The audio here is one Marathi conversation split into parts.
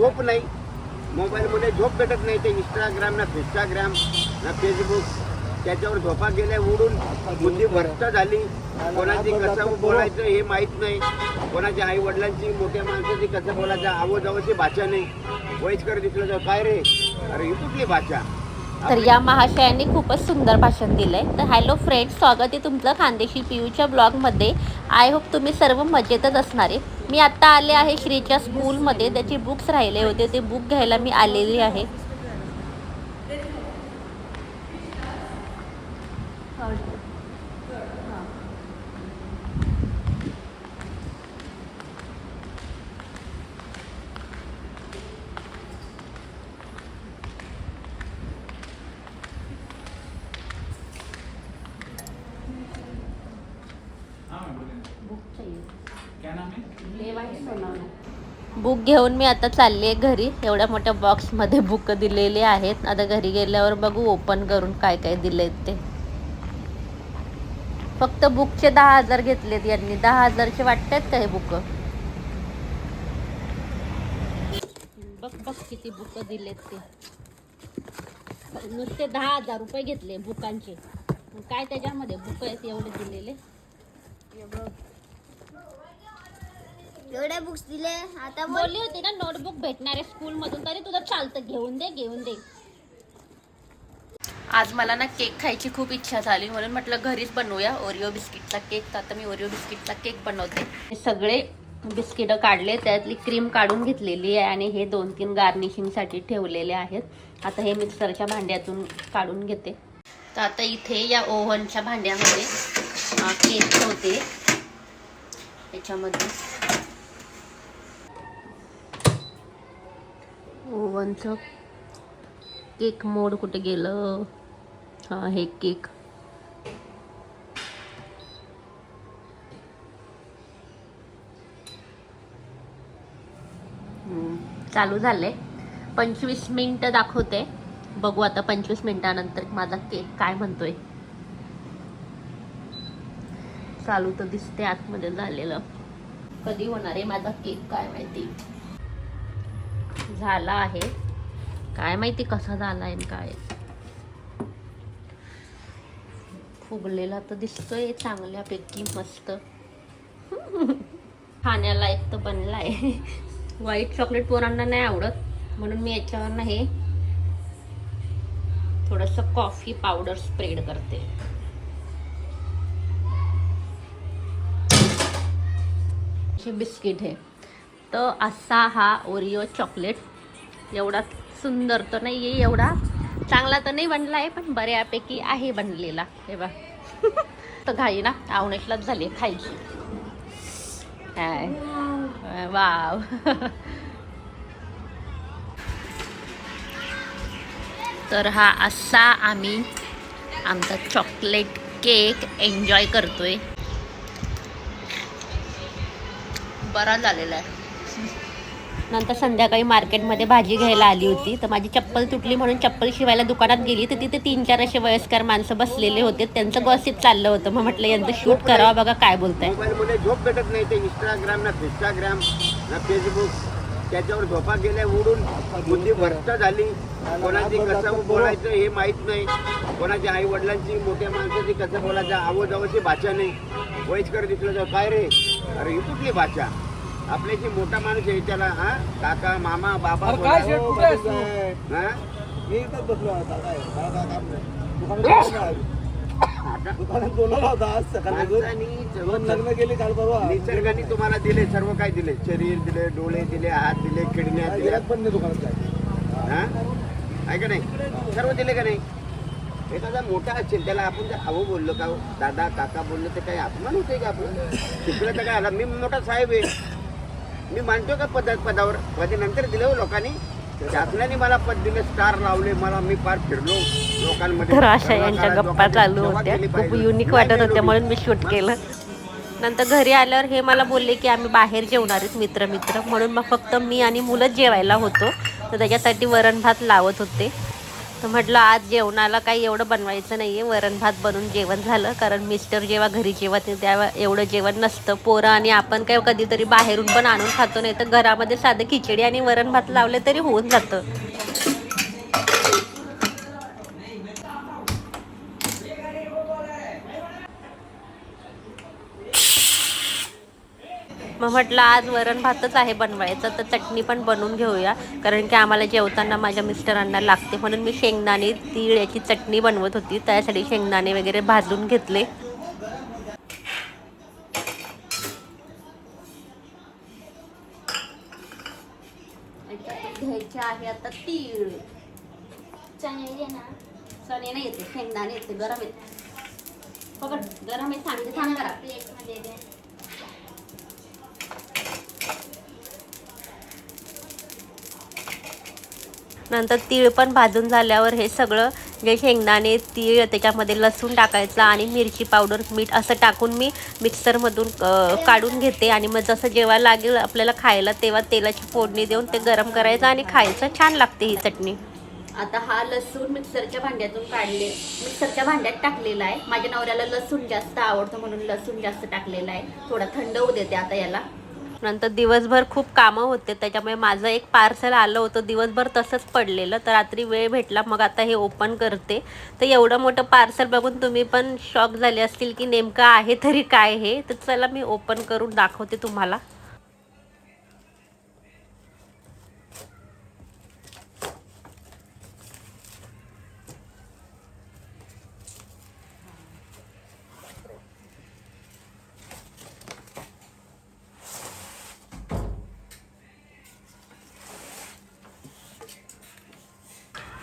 झोप नाही, मोबाईलमध्ये झोप भेटत नाही. ते इंस्टाग्राम ना फेस्टाग्राम ना फेसबुक, त्याच्यावर झोपा गेल्या उडून बुद्धी भ्रष्ट झाली. कोणाची कसं बोलायचं हे माहीत नाही, कोणाच्या आई वडिलांची मोठ्या माणसाची कसं बोलायचं आवाजावरची भाषा नाही. वयस्कर दिसलं तर काय रे, अरे ही कुठली भाषा. तर या महाशयांनी खूपच सुंदर भाषण दिलंय. तर हॅलो फ्रेंड्स, स्वागत आहे तुमचं खानदेशी पीयूच्या ब्लॉगमध्ये. आय होप तुम्ही सर्व मजेतच असणार आहे. मी आत्ता आले आहे श्रीच्या स्कूलमध्ये. त्याचे बुक्स राहिले होते, ते बुक घ्यायला मी आलेली आहे. बुक घेऊन मी आता चालली आहे घरी. एवढ्या मोठ्या बॉक्समध्ये बुक दिलेले आहेत. आता घरी गेल्यावर बघू ओपन करून काय काय दिलेत ते. फक्त बुकचे 10,000 घेतलेत यांनी. 10,000चे वाटतात का हे बुक? बघ बघ किती बुक दिलेत ते. नुसते 10,000 रुपये घेतले बुकांचे. काय त्याच्यामध्ये बुक आहेत एवढे दिलेले. एवढे बुक्स दिले. आता बोलली होती ना नोटबुक भेटणार आहे स्कूल मधून, तरी तुझं चालतं. घेऊन दे. आज मला ना केक खायची खूप इच्छा झाली, म्हणून म्हटलं घरीच बनवूया ओरिओ बिस्किटचा केक. तर आता मी ओरिओ बिस्किटचा केक बनवते. हे सगळे बिस्किटं काढले, त्यातली क्रीम काढून घेतलेली आहे आणि हे 2-3 गार्निशिंगसाठी ठेवलेले आहेत. आता हे मिक्सरच्या भांड्यातून काढून घेते. तर आता इथे या ओव्हनच्या भांड्यामध्ये केक ठेवते. याच्यामध्ये ओव्हनचं केक मोड कुठे गेलं? हा, हे केक. चालू झाले. 25 मिनिटं दाखवते. बघू आता 25 मिनिटानंतर माझा केक काय म्हणतोय. चालू तर दिसते आतमध्ये झालेलं. कधी होणार आहे माझा केक काय माहिती. झाला आहे, काय माहिती कसा झाला आहे काय. फुगलेला तर दिसतोय चांगल्यापैकी मस्त. खाण्याला एक तर बनलाय. व्हाईट चॉकलेट पोरांना नाही आवडत, म्हणून मी याच्यावर ना हे थोडंसं कॉफी पावडर स्प्रेड करते. हे बिस्किट आहे. तर असा हा ओरिओ चॉकलेट. एवढा सुंदर तर नाही आहे, एवढा चांगला तर नाही बनला आहे, पण बऱ्यापैकी आहे बनलेला. हे बघ. तर घाई ना आवणीलाच झाली खायची. वाव. तर हा असा आम्ही आमचा चॉकलेट केक एन्जॉय करतोय. बरा झालेला आहे. नंतर संध्याकाळी मार्केटमध्ये भाजी घ्यायला आली होती. तर माझी चप्पल तुटली म्हणून चप्पल शिवायला दुकानात गेली. तर तिथे 3-4 असे वयस्कर माणसं बसलेले होते. त्यांचं गॉसिप चाललं होतं. मग म्हटलं यांचं शूट करावं, बघा काय बोलताय. मोबाईलमध्ये झोप भेटत नाही. ते इंस्टाग्राम ना फेस्टाग्राम ना फेसबुक, त्याच्यावर झोपा गेल्या उडून बुद्धी भ्रष्ट झाली. कोणाची कसं बोलायचं हे माहीत नाही, कोणाच्या आई वडिलांची मोठ्या माणसाची कसं बोलायचं आवाजावरची भाषा नाही. वयस्कर दिसलं तर काय रे, अरे ही कुठली भाषा. आपल्याची मोठा माणूस आहे त्याला हा काका मामा बाबा निसर्गाने तुम्हाला दिले सर्व काय दिले. शरीर दिले, डोळे दिले, हात दिले, किडन्या दिल्या. हा आहे का नाही, सर्व दिले का नाही. एखादा मोठा असेल त्याला आपण जर आहो बोललो का दादा काका बोललो तर काही अपमान होते का आपलं. शिकलं तर काय आला. मी मोठा साहेब आहे, मी मानतो का पदावर. नंतर दिलं लोकांनी, शासनाने मला पद दिले, स्टार लावले मला. मी फार फिरलो लोकांमध्ये. तर अशा यांच्या गप्पा चालू होत्या, खूप युनिक वाटत होत्या, म्हणून मी शूट केलं. नंतर घरी आल्यावर हे मला बोलले की आम्ही बाहेर जेवणार आहेत मित्र, म्हणून मग फक्त मी आणि मुलंच जेवायला होतो. तर त्याच्यासाठी वरण भात लावत होते. तर म्हटलं आज जेवणाला काही एवढं बनवायचं नाही आहे, वरण भात बनवून जेवण झालं. कारण मिस्टर जेव्हा घरी जेवत तेव्हा एवढं जेवण नसतं. पोरं आणि आपण काय कधीतरी बाहेरून पण आणून खातो, नाही तर घरामध्ये साधं खिचडी आणि वरण भात लावले तरी होऊन जातं. मग म्हटलं आज वरण भातच आहे बनवायचं, तर चटणी पण बनवून घेऊया. कारण की आम्हाला जेवताना माझ्या मिस्टरांना लागते, म्हणून मी शेंगदाणे तीळ याची चटणी बनवत होती. त्यासाठी शेंगदाणे वगैरे भाजून घेतले. घ्यायचे आहे आता तीळ. चणे ना चणे नाही येते, शेंगदाणे येते. गरम येते, पकड. गरम आहे, सांगते थांब करा. प्लेटमध्ये दे. नंतर तीळ पण भाजून झाल्यावर हे सगळं जे शेंगदाणे तीळ त्याच्यामध्ये लसूण टाकायचं आणि मिरची पावडर मीठ असं टाकून मी मिक्सरमधून काढून घेते. आणि मग जसं जेव्हा लागेल आपल्याला खायला तेव्हा तेलाची फोडणी देऊन ते गरम करायचं आणि खायचं. छान लागते ही चटणी. आता हा लसूण मिक्सरच्या भांड्यातून काढले, मिक्सरच्या भांड्यात टाकलेला आहे. माझ्या नवऱ्याला लसूण जास्त आवडतं म्हणून लसूण जास्त टाकलेला आहे. थोडा थंड होऊ देते आता याला. नंतर दिवसभर खूप कामं होते, त्याच्यामुळे माझं एक पार्सल आलं होतं दिवसभर तसंच पडलेलं. तर रात्री वेळ भेटला, मग आता हे ओपन करते. तर एवढं मोठं पार्सल बघून तुम्ही पण शॉक झाले असतील की नेमकं आहे तरी काय हे. तर चला मी ओपन करून दाखवते तुम्हाला.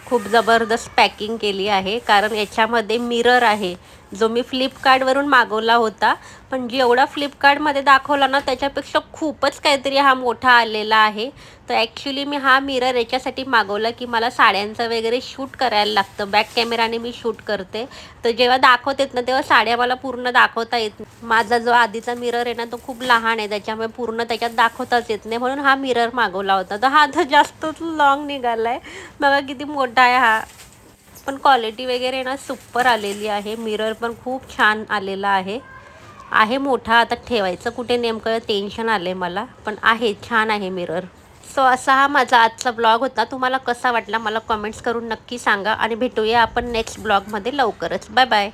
खूप जबरदस्त पॅकिंग केली आहे, कारण याच्यामध्ये मिरर आहे जो मी फ्लिपकार्टवरून मागवला होता. पण जेवढा फ्लिपकार्टमध्ये दाखवला ना त्याच्यापेक्षा खूपच काहीतरी हा मोठा आलेला आहे. तर ॲक्च्युली मी हा मिरर याच्यासाठी मागवला की मला साड्यांचं वगैरे शूट करायला लागतं. बॅक कॅमेराने मी शूट करते, तर जेव्हा दाखवतेत ना तेव्हा साड्या मला पूर्ण दाखवता येत नाही. माझा जो आधीचा मिरर आहे ना तो खूप लहान आहे, त्याच्यामुळे पूर्ण त्याच्यात दाखवताच येत नाही. म्हणून हा मिरर मागवला होता. तर हा आता जास्तच लॉंग निघाला आहे, बघा किती मोठा आहे हा. पण क्वालिटी वगैरे ना सुपर आलेली आहे. मिरर पण खूप छान आलेला आहे मोठा. आता ठेवायचं कुठे नेमकं टेन्शन आले मला, पण आहे छान आहे मिरर. सो असा हा माझा आजचा ब्लॉग होता. तुम्हाला कसा वाटला मला कमेंट्स करून नक्की सांगा. आणि भेटूया आपण नेक्स्ट ब्लॉगमध्ये लवकरच. Bye bye.